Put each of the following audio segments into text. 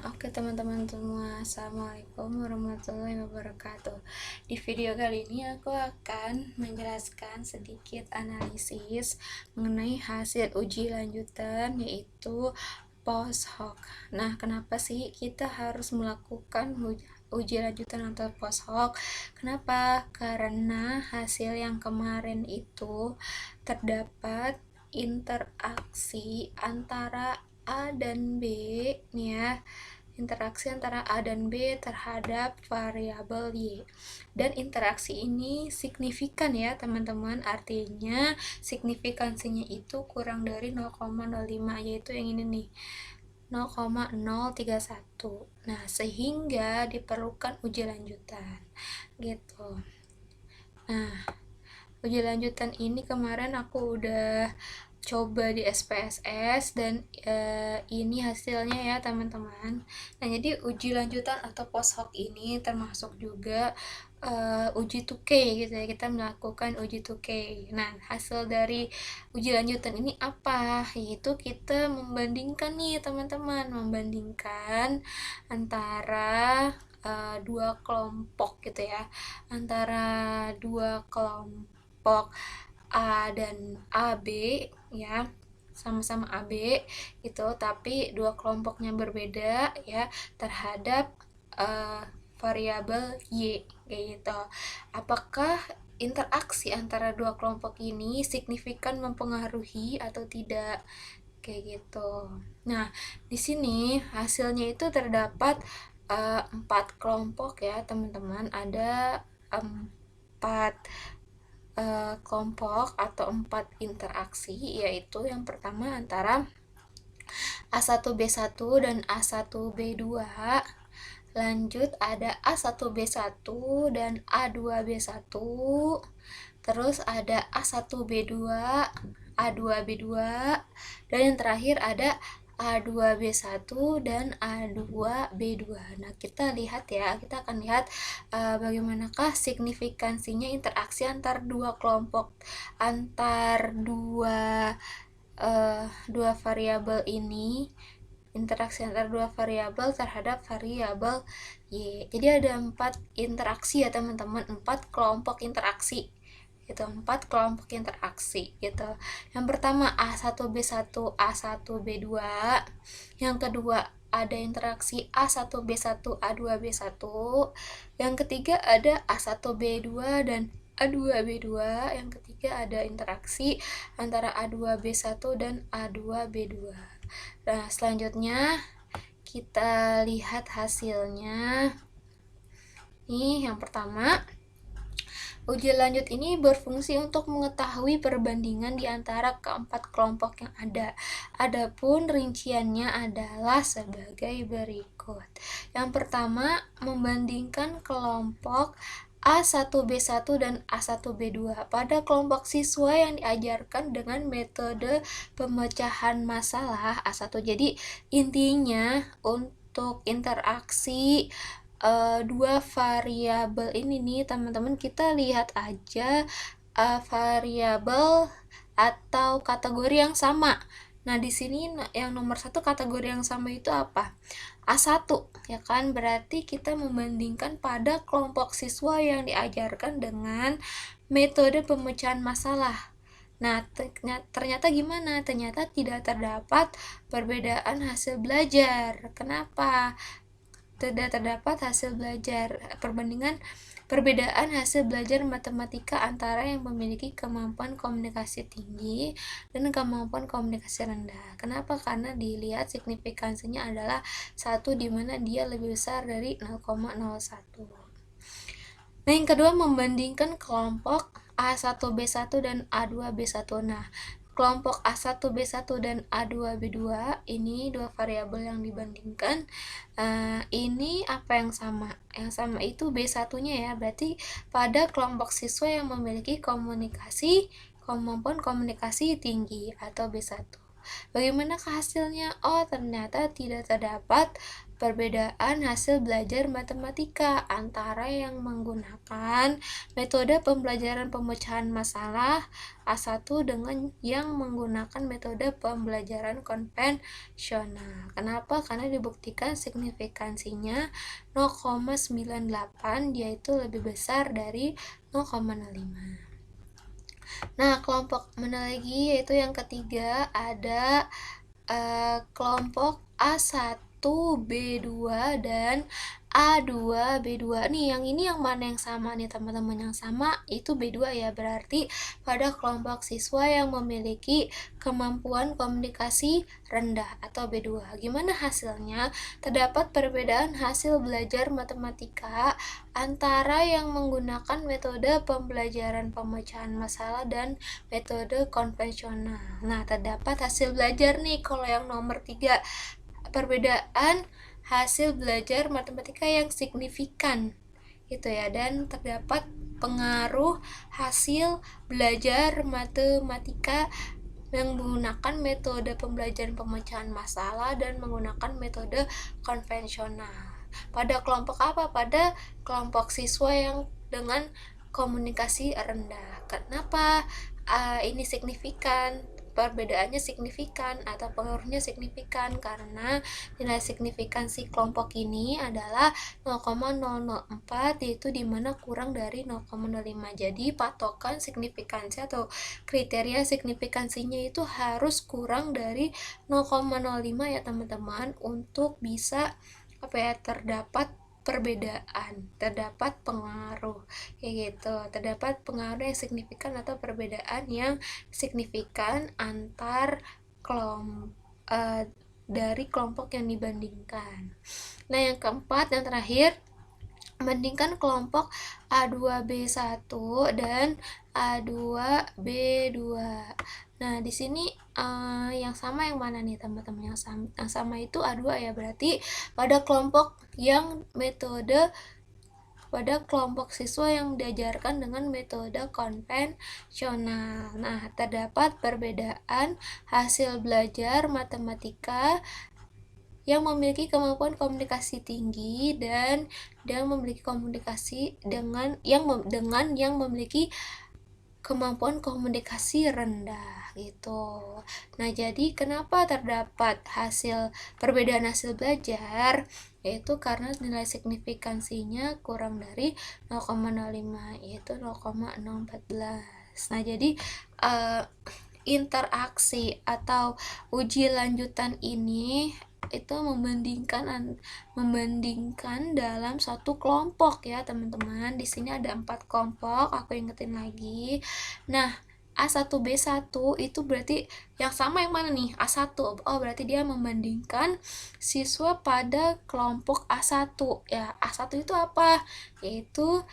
Oke teman-teman semua, Assalamualaikum warahmatullahi wabarakatuh. Di video kali ini aku akan menjelaskan sedikit analisis mengenai hasil uji lanjutan, yaitu post hoc. Kenapa sih kita harus melakukan uji lanjutan atau post hoc? Kenapa? Karena hasil yang kemarin itu terdapat interaksi antara A dan B nih ya, interaksi antara A dan B terhadap variabel Y, dan interaksi ini signifikan ya teman-teman, artinya signifikansinya itu kurang dari 0,05, yaitu yang ini nih, 0,031. Sehingga diperlukan uji lanjutan gitu. Uji lanjutan ini kemarin aku udah coba di SPSS dan ini hasilnya ya teman-teman. Jadi uji lanjutan atau post hoc ini termasuk juga uji 2K gitu ya, kita melakukan uji 2K. Hasil dari uji lanjutan ini apa? Yaitu kita membandingkan nih teman-teman, membandingkan antara dua kelompok gitu ya, antara dua kelompok A dan AB ya, sama-sama AB itu, tapi dua kelompoknya berbeda ya terhadap variabel Y kayak gitu. Apakah interaksi antara dua kelompok ini signifikan mempengaruhi atau tidak kayak gitu. Di sini hasilnya itu terdapat 4 kelompok ya teman-teman, ada 4 kelompok atau 4 interaksi, yaitu yang pertama antara A1B1 dan A1B2, lanjut ada A1B1 dan A2B1, terus ada A1B2, A2B2, dan yang terakhir ada A2B1 dan A2B2. Kita lihat ya, kita akan lihat bagaimanakah signifikansinya interaksi antar dua kelompok, antar dua variabel ini, interaksi antar dua variabel terhadap variabel Y. Jadi ada 4 interaksi ya teman-teman, 4 kelompok interaksi gitu, 4 kelompok interaksi gitu. Yang pertama A1B1, A1B2. Yang kedua ada interaksi A1B1, A2B1. Yang ketiga ada A1B2 dan A2B2. Yang ketiga ada interaksi antara A2B1 dan A2B2. Selanjutnya kita lihat hasilnya. Yang pertama, uji lanjut ini berfungsi untuk mengetahui perbandingan di antara keempat kelompok yang ada. Adapun rinciannya adalah sebagai berikut. Yang pertama, membandingkan kelompok A1B1 dan A1B2 pada kelompok siswa yang diajarkan dengan metode pemecahan masalah A1. Jadi intinya untuk interaksi dua variabel ini nih teman-teman, kita lihat aja variabel atau kategori yang sama. Di sini yang nomor 1 kategori yang sama itu apa? A1 ya kan, berarti kita membandingkan pada kelompok siswa yang diajarkan dengan metode pemecahan masalah. Ternyata gimana? Ternyata tidak terdapat perbedaan hasil belajar. Kenapa? Tidak terdapat hasil belajar perbedaan hasil belajar matematika antara yang memiliki kemampuan komunikasi tinggi dan kemampuan komunikasi rendah. Kenapa? Karena dilihat signifikansinya adalah 1, di mana dia lebih besar dari 0,01. Yang kedua, membandingkan kelompok A1B1 dan A2B1. Kelompok A1B1 dan A2B2 ini dua variabel yang dibandingkan. Ini apa yang sama? Yang sama itu B1-nya ya, berarti pada kelompok siswa yang memiliki kemampuan komunikasi tinggi atau B1. Bagaimana hasilnya? Oh, ternyata tidak terdapat perbedaan hasil belajar matematika antara yang menggunakan metode pembelajaran pemecahan masalah A1 dengan yang menggunakan metode pembelajaran konvensional. Kenapa? Karena dibuktikan signifikansinya 0,98, yaitu lebih besar dari 0,05. Nah, kelompok mana lagi? Yaitu yang ketiga ada kelompok A1 B2 dan A2 B2. Nih, yang ini yang mana yang sama nih teman-teman? Yang sama itu B2 ya, berarti pada kelompok siswa yang memiliki kemampuan komunikasi rendah atau B2. Gimana hasilnya? Terdapat perbedaan hasil belajar matematika antara yang menggunakan metode pembelajaran pemecahan masalah dan metode konvensional. Nah, terdapat hasil belajar nih kalau yang nomor 3, perbedaan hasil belajar matematika yang signifikan gitu ya, dan terdapat pengaruh hasil belajar matematika yang menggunakan metode pembelajaran pemecahan masalah dan menggunakan metode konvensional. Pada kelompok apa? Pada kelompok siswa yang dengan komunikasi rendah. Kenapa ini signifikan? Perbedaannya signifikan atau pengaruhnya signifikan karena nilai signifikansi kelompok ini adalah 0,004, yaitu dimana kurang dari 0,05. Jadi patokan signifikansi atau kriteria signifikansinya itu harus kurang dari 0,05 ya teman-teman, untuk bisa terdapat perbedaan, terdapat pengaruh kayak gitu, terdapat pengaruh yang signifikan atau perbedaan yang signifikan antar dari kelompok yang dibandingkan. Nah, yang keempat, yang terakhir, membandingkan kelompok A2B1 dan A2B2. Nah, di sini yang sama yang mana nih teman-teman? Yang sama itu A2 ya, berarti pada kelompok siswa yang diajarkan dengan metode konvensional. Nah, terdapat perbedaan hasil belajar matematika yang memiliki kemampuan komunikasi tinggi dan yang memiliki komunikasi dengan yang memiliki kemampuan komunikasi rendah gitu. Nah, jadi kenapa terdapat perbedaan hasil belajar? Yaitu karena nilai signifikansinya kurang dari 0,05, yaitu 0,014. Nah, jadi interaksi atau uji lanjutan ini itu membandingkan dalam satu kelompok ya teman-teman. Di sini ada 4 kelompok, aku ingetin lagi. Nah, A1B1 itu berarti yang sama yang mana nih? A1. Oh, berarti dia membandingkan siswa pada kelompok A1 ya. A1 itu apa? Yaitu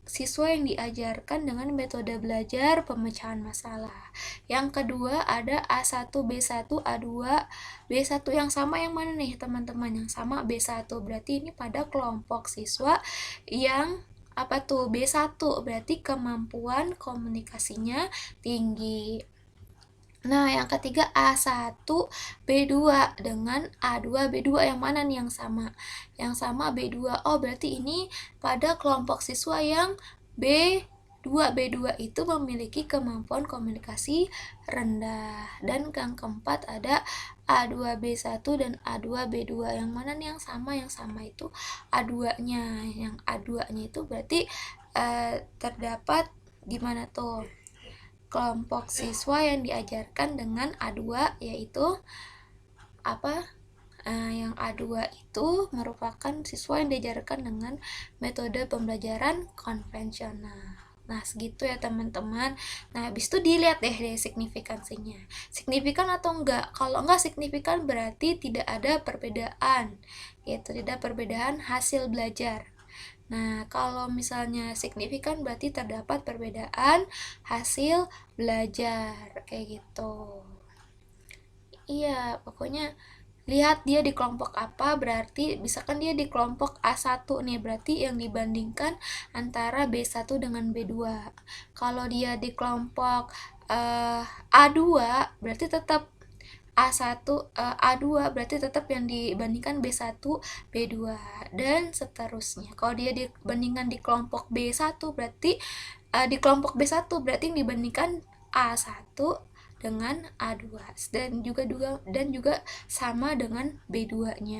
siswa yang diajarkan dengan metode belajar pemecahan masalah. Yang kedua ada A1B1, A2B1. Yang sama yang mana nih teman-teman? Yang sama B1. Berarti ini pada kelompok siswa yang B1, berarti kemampuan komunikasinya tinggi. Nah, yang ketiga A1B2 dengan A2B2. Yang mana nih yang sama? Yang sama B2. Oh, berarti ini pada kelompok siswa yang B2 itu memiliki kemampuan komunikasi rendah. Dan yang keempat ada A2B1 dan A2B2. Yang mana nih yang sama? Yang sama itu A2-nya. Yang A2-nya itu berarti terdapat di mana tuh? Kelompok siswa yang diajarkan dengan A2, yaitu yang A2 itu merupakan siswa yang diajarkan dengan metode pembelajaran konvensional. Nah, segitu ya teman-teman. Nah, habis itu dilihat deh signifikansinya. Signifikan atau enggak? Kalau enggak signifikan berarti tidak ada perbedaan, yaitu tidak perbedaan hasil belajar. Nah, kalau misalnya signifikan berarti terdapat perbedaan hasil belajar, kayak gitu. Iya, pokoknya lihat dia di kelompok apa, berarti misalkan dia di kelompok A1 nih, berarti yang dibandingkan antara B1 dengan B2. Kalau dia di kelompok A2, berarti tetap A1, A2 berarti tetap yang dibandingkan B1, B2 dan seterusnya. Kalau dia dibandingkan di kelompok B1 berarti di kelompok B1 berarti yang dibandingkan A1 dengan A2 dan juga sama dengan B2-nya.